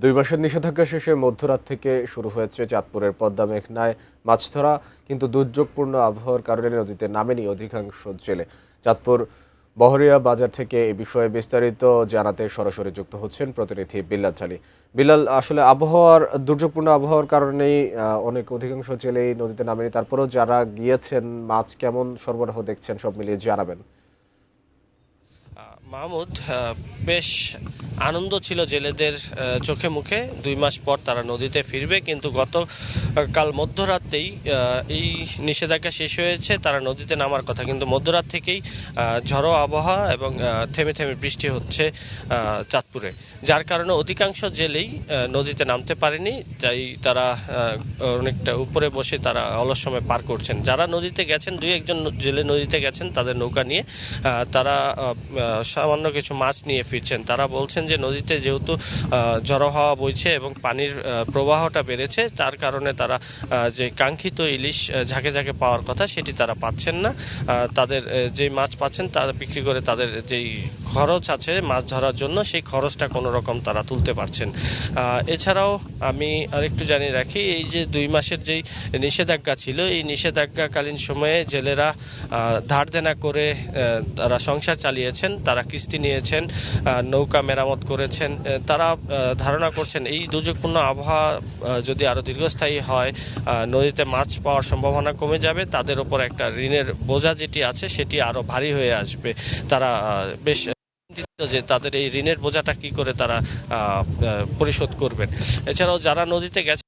2 মাসের নিষেধাজ্ঞা শেষে মধ্যরাত থেকে শুরু হয়েছে চাঁদপুরের পদ্মা মেঘনায় মাছ ধরা, কিন্তু দুর্যোগপূর্ণ আবহাওয়ার কারণে নদীতে নামেনি অধিকাংশ জেলে। চাঁদপুর বহরিয়া বাজার থেকে এ বিষয়ে বিস্তারিত জানাতে সরাসরি যুক্ত হচ্ছেন প্রতিনিধি বিল্লাল চালি। বিল্লাল, আসলে দুর্যোগপূর্ণ আবহাওয়ার কারণেই অধিকাংশ জেলেই নদীতে নামেনি, তারপরেও যারা গিয়েছেন মাছ কেমন সরবরাহ দেখছেন সব মিলিয়ে জানাবেন। মাহমুদ, বেশ আনন্দ ছিল জেলেদের চোখে মুখে। 2 মাস পর তারা নদীতে ফিরবে, কিন্তু গতকাল মধ্যরাতেই এই নিষেধাজ্ঞা শেষ হয়েছে, তারা নদীতে নামার কথা, কিন্তু মধ্যরাত থেকেই ঝড়ো আবহাওয়া এবং থেমে থেমে বৃষ্টি হচ্ছে চাঁদপুরে, যার কারণে অধিকাংশ জেলেই নদীতে নামতে পারেনি। তাই তারা অনেকটা উপরে বসে তারা অলস সময় পার করছেন। যারা নদীতে গেছেন, 2-1জন জেলে নদীতে গেছেন তাদের নৌকা নিয়ে, তারা সামান্য কিছু মাছ নিয়ে ফিরছেন। তারা বলছেন যে নদীতে যেহেতু ঝড়ো হাওয়া বইছে এবং পানির প্রবাহটা বেড়েছে, তার কারণে তারা যে কাঙ্ক্ষিত ইলিশ ঝাঁকে ঝাঁকে পাওয়ার কথা সেটি তারা পাচ্ছেন না। তাদের যে মাছ পাচ্ছেন তা বিক্রি করে তাদের যেই খরচ আছে মাছ ধরার জন্য, সেই খরচটা কোনো রকম তারা তুলতে পারছেন। এছাড়াও আমি আরেকটু জানিয়ে রাখি, এই যে 2 মাসের যেই নিষেধাজ্ঞা ছিল, এই নিষেধাজ্ঞাকালীন সময়ে জেলেরা ধার দেনা করে তারা সংসার চালিয়েছেন, তারা কিস্তি নিয়েছেন, নৌকা মেরামত করেছেন। তারা ধারণা করছেন এই দুর্যোগপূর্ণ আবহাওয়া যদি আরও দীর্ঘস্থায়ী হয়, নদীতে মাছ পাওয়ার সম্ভাবনা কমে যাবে, তাদের ওপর একটা ঋণের বোঝা যেটি আছে সেটি আরও ভারী হয়ে আসবে। তারা বেশ চিন্তিত যে তাদের এই ঋণের বোঝাটা কি করে তারা পরিশোধ করবেন। এছাড়াও যারা নদীতে গেছে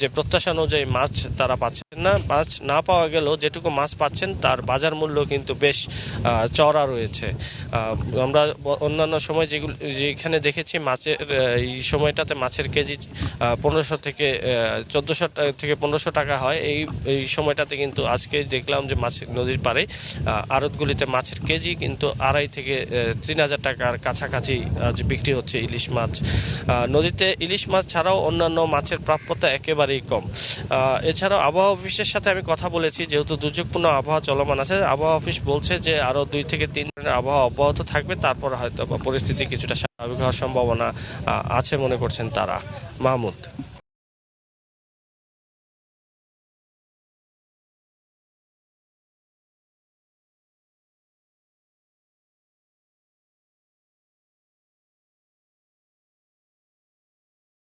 যে প্রত্যাশা অনুযায়ী মাছ তারা পাচ্ছেন না। মাছ না পাওয়া গেলেও যেটুকু মাছ পাচ্ছেন তার বাজার মূল্য কিন্তু বেশ চড়া রয়েছে। আমরা অন্যান্য সময় যেখানে দেখেছি মাছের এই সময়টাতে মাছের কেজি 1500 থেকে 1400 থেকে 1500 টাকা হয়। এই সময়টাতে কিন্তু আজকে দেখলাম যে নদীর পাড়ে আড়তগুলিতে মাছের কেজি কিন্তু 2.5 থেকে 3000 টাকার কাছাকাছি আজ বিক্রি হচ্ছে ইলিশ মাছ। নদীতে ইলিশ মাছ ছাড়াও অন্যান্য মাছের প্রাপ্যতা একেবারেই কম। এছাড়াও আবহাওয়া অফিসের সাথে আমি কথা বলেছি, যেহেতু দুর্যোগপূর্ণ আবহাওয়া চলমান আছে, আবহাওয়া অফিস বলছে যে আরও 2 থেকে 3 দিনের আবহাওয়া অব্যাহত থাকবে, তারপর হয়তো পরিস্থিতি কিছুটা স্বাভাবিক হওয়ার সম্ভাবনা আছে মনে করছেন তারা। মাহমুদ।